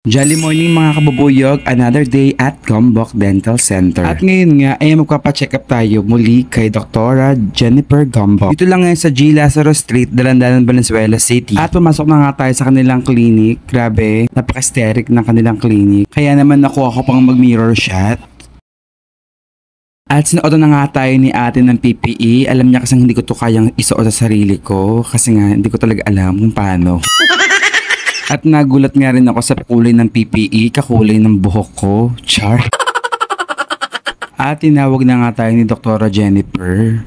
Jolly morning mga kabubuyog, another day at Gombok Dental Center. At ngayon nga ay magpapacheck up tayo muli kay Dr. Jennifer Gombok. Dito lang ngayon sa G. Lazaro Street, Dalandanan, Valenzuela City. At pumasok na nga tayo sa kanilang clinic. Grabe, napaka-aesthetic ng kanilang clinic. Kaya naman nakuha ko pang mag-mirror shot. At sinuot na nga tayo ni ate ng PPE. Alam niya kasi hindi ko to kayang isuot sa sarili ko. Kasi nga hindi ko talaga alam kung paano. At nagulat nga rin ako sa kulay ng PPE, kakulay ng buhok ko. Char. At tinawag na nga tayo ni Dr. Jennifer.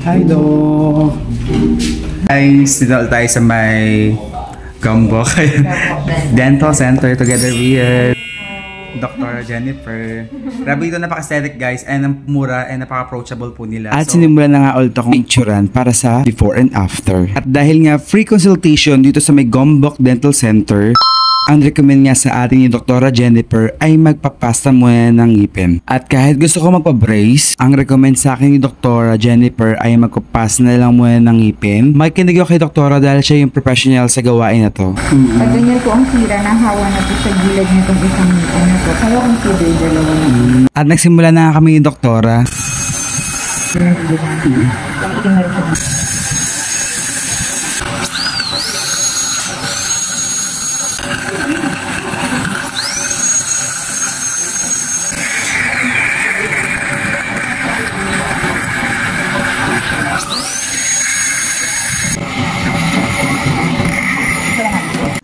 Hi, Doc. Ay, sinol tayo sa may Gombok Dental Center together with Dr. Jennifer. Grabe ito, napaka-aesthetic guys, and mura and napaka-approachable po nila. At sinimulan na nga ulit akong picturean para sa before and after. At dahil nga free consultation dito sa may Gombok Dental Center, ang recommend nga sa atin ni Dr. Jennifer ay magpapasta muna ng ngipin. At kahit gusto ko magpa-brace, ang recommend sa akin ni Dr. Jennifer ay magpapasta na lang muna ng ngipin. Makikinig ako kay Dr. dahil siya yung professional sa gawain na to. Pag ganyan po ang sira, nahawa na po sa gilid nitong isang ngipin na to. Kaya consider dalawa na. At nagsimula na kami ni Dr.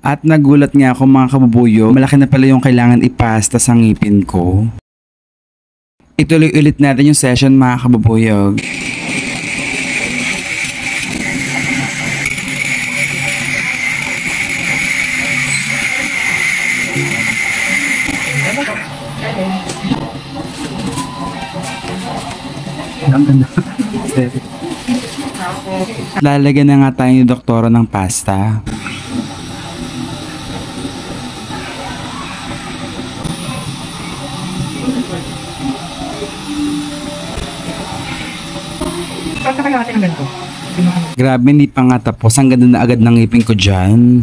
At nagulat nga ako mga kabubuyo, malaki na pala yung kailangan ipasta sa ngipin ko. Ituloy ulit natin yung session mga kabubuyog. Ang ganda. Lalagyan na nga tayo ni Doktora ng pasta. Grabe, hindi pa nga tapos. Ang ganda na agad ng ngipin ko dyan.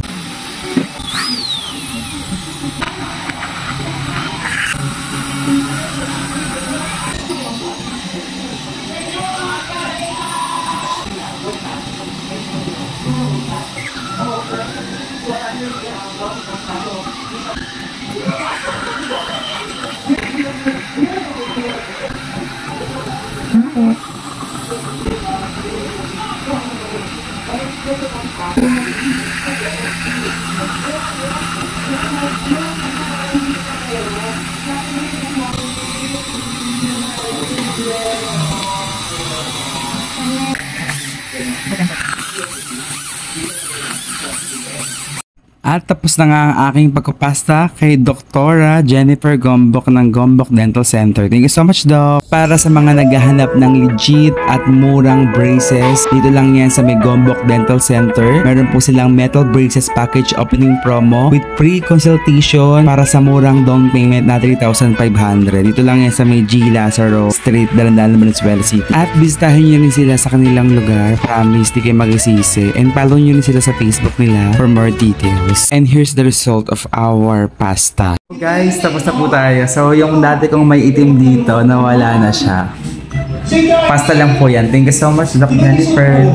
At tapos na nga ang aking pagkapasta kay Dr. Jennifer Gombok ng Gombok Dental Center. Thank you so much, Doc. Para sa mga naghahanap ng legit at murang braces, dito lang yan sa may Gombok Dental Center. Meron po silang metal braces package opening promo with free consultation para sa murang down payment na 3,500. Dito lang yan sa may G. Lazaro Street, Dalandanan, Valenzuela City. At bisitahin nyo rin sila sa kanilang lugar. Promise, di kayo magsisisi. And follow nyo rin sila sa Facebook nila for more details. And here's the result of our pasta. Guys, tapos na po tayo. So, yung dati kong may itim dito, nawala na siya. Pasta lang po yan. Thank you so much, Dr. Jennifer.